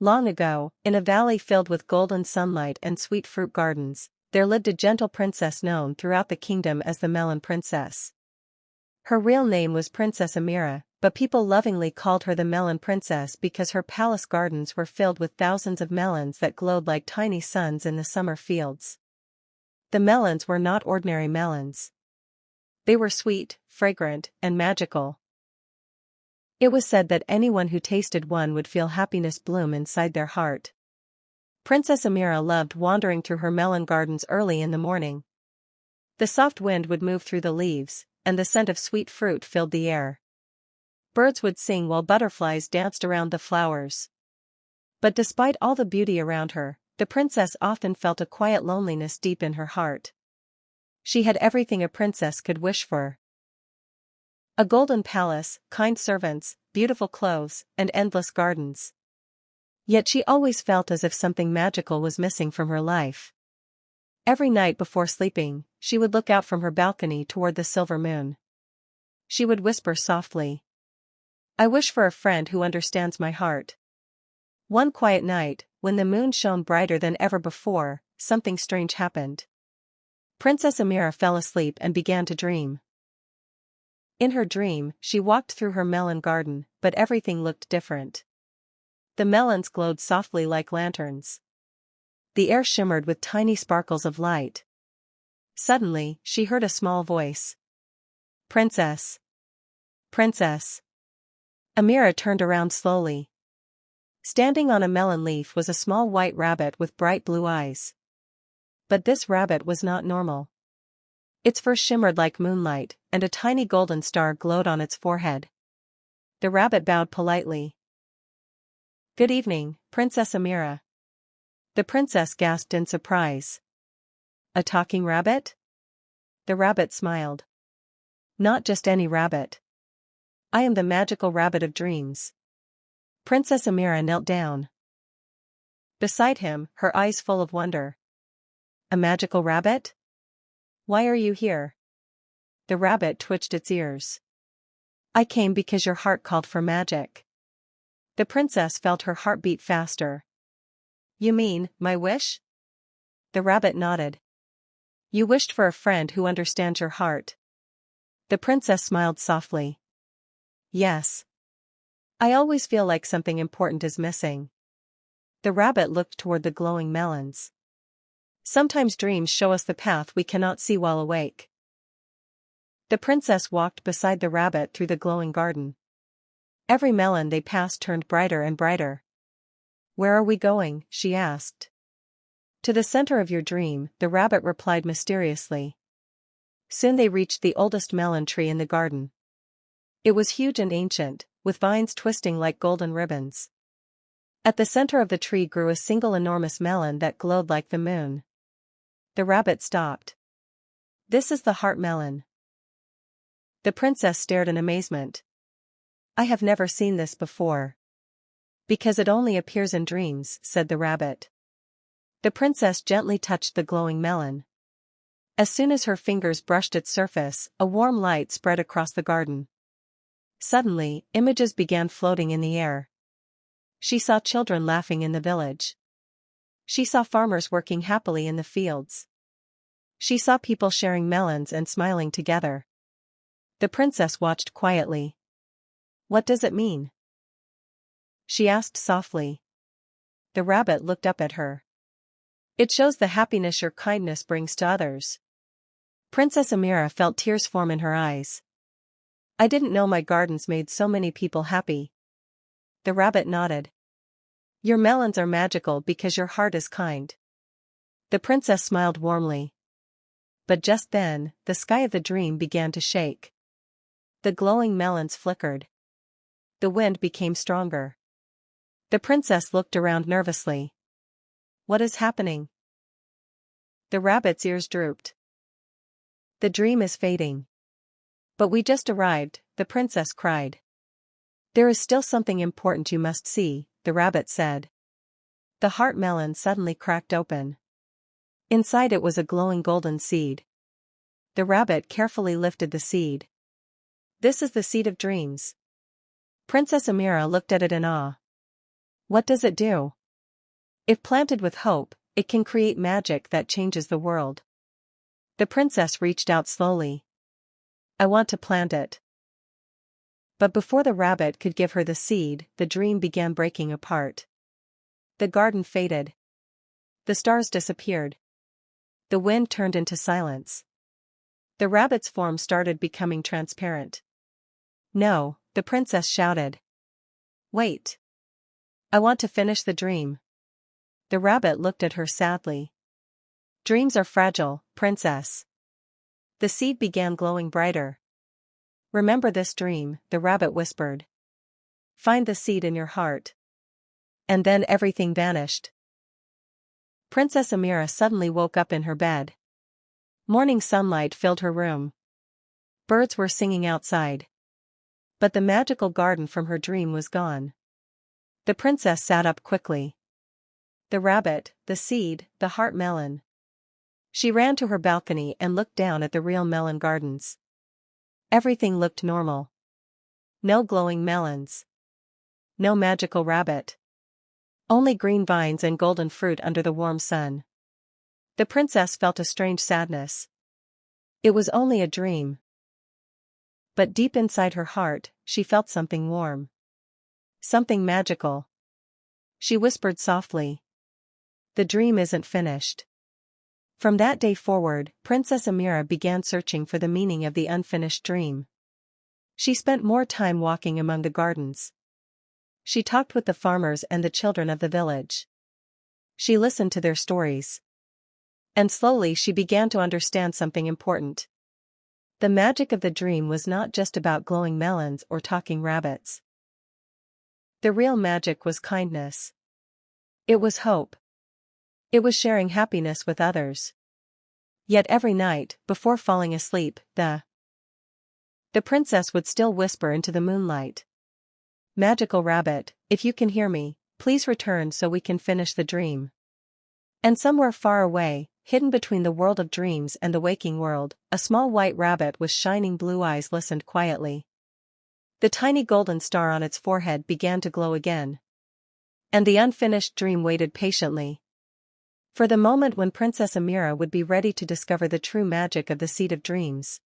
Long ago, in a valley filled with golden sunlight and sweet fruit gardens, there lived a gentle princess known throughout the kingdom as the Melon Princess. Her real name was Princess Amira, but people lovingly called her the Melon Princess because her palace gardens were filled with thousands of melons that glowed like tiny suns in the summer fields. The melons were not ordinary melons. They were sweet, fragrant, and magical. It was said that anyone who tasted one would feel happiness bloom inside their heart. Princess Amira loved wandering through her melon gardens early in the morning. The soft wind would move through the leaves, and the scent of sweet fruit filled the air. Birds would sing while butterflies danced around the flowers. But despite all the beauty around her, the princess often felt a quiet loneliness deep in her heart. She had everything a princess could wish for. A golden palace, kind servants, beautiful clothes, and endless gardens. Yet she always felt as if something magical was missing from her life. Every night before sleeping, she would look out from her balcony toward the silver moon. She would whisper softly, "I wish for a friend who understands my heart." One quiet night, when the moon shone brighter than ever before, something strange happened. Princess Amira fell asleep and began to dream. In her dream, she walked through her melon garden, but everything looked different. The melons glowed softly like lanterns. The air shimmered with tiny sparkles of light. Suddenly, she heard a small voice. "Princess! Princess!" Amira turned around slowly. Standing on a melon leaf was a small white rabbit with bright blue eyes. But this rabbit was not normal. Its fur shimmered like moonlight, and a tiny golden star glowed on its forehead. The rabbit bowed politely. "Good evening, Princess Amira." The princess gasped in surprise. "A talking rabbit?" The rabbit smiled. "Not just any rabbit. I am the magical rabbit of dreams." Princess Amira knelt down beside him, her eyes full of wonder. "A magical rabbit? Why are you here?" The rabbit twitched its ears. "I came because your heart called for magic." The princess felt her heart beat faster. "You mean, my wish?" The rabbit nodded. "You wished for a friend who understands your heart." The princess smiled softly. "Yes. I always feel like something important is missing." The rabbit looked toward the glowing melons. "Sometimes dreams show us the path we cannot see while awake." The princess walked beside the rabbit through the glowing garden. Every melon they passed turned brighter and brighter. "Where are we going?" she asked. "To the center of your dream," the rabbit replied mysteriously. Soon they reached the oldest melon tree in the garden. It was huge and ancient, with vines twisting like golden ribbons. At the center of the tree grew a single enormous melon that glowed like the moon. The rabbit stopped. "This is the heart melon." The princess stared in amazement. "I have never seen this before." "Because it only appears in dreams," said the rabbit. The princess gently touched the glowing melon. As soon as her fingers brushed its surface, a warm light spread across the garden. Suddenly, images began floating in the air. She saw children laughing in the village. She saw farmers working happily in the fields. She saw people sharing melons and smiling together. The princess watched quietly. "What does it mean?" she asked softly. The rabbit looked up at her. "It shows the happiness your kindness brings to others." Princess Amira felt tears form in her eyes. "I didn't know my gardens made so many people happy." The rabbit nodded. "Your melons are magical because your heart is kind." The princess smiled warmly. But just then, the sky of the dream began to shake. The glowing melons flickered. The wind became stronger. The princess looked around nervously. "What is happening?" The rabbit's ears drooped. "The dream is fading." "But we just arrived," the princess cried. "There is still something important you must see," the rabbit said. The heart melon suddenly cracked open. Inside it was a glowing golden seed. The rabbit carefully lifted the seed. "This is the seed of dreams." Princess Amira looked at it in awe. What does it do? If planted with hope, it can create magic that changes the world. The princess reached out slowly. I want to plant it. But before the rabbit could give her the seed, the dream began breaking apart. The garden faded. The stars disappeared. The wind turned into silence. The rabbit's form started becoming transparent. No, the princess shouted. Wait. I want to finish the dream. The rabbit looked at her sadly. Dreams are fragile, princess. The seed began glowing brighter. Remember this dream, the rabbit whispered. Find the seed in your heart. And then everything vanished. Princess Amira suddenly woke up in her bed. Morning sunlight filled her room. Birds were singing outside. But the magical garden from her dream was gone. The princess sat up quickly. The rabbit, the seed, the heart melon. She ran to her balcony and looked down at the real melon gardens. Everything looked normal. No glowing melons. No magical rabbit. Only green vines and golden fruit under the warm sun. The princess felt a strange sadness. It was only a dream. But deep inside her heart, she felt something warm. Something magical. She whispered softly. The dream isn't finished. From that day forward, Princess Amira began searching for the meaning of the unfinished dream. She spent more time walking among the gardens. She talked with the farmers and the children of the village. She listened to their stories. And slowly she began to understand something important. The magic of the dream was not just about glowing melons or talking rabbits. The real magic was kindness. It was hope. It was sharing happiness with others. Yet every night, before falling asleep, the princess would still whisper into the moonlight. Magical rabbit, if you can hear me, please return so we can finish the dream. And somewhere far away, hidden between the world of dreams and the waking world, a small white rabbit with shining blue eyes listened quietly. The tiny golden star on its forehead began to glow again. And the unfinished dream waited patiently for the moment when Princess Amira would be ready to discover the true magic of the Seed of Dreams.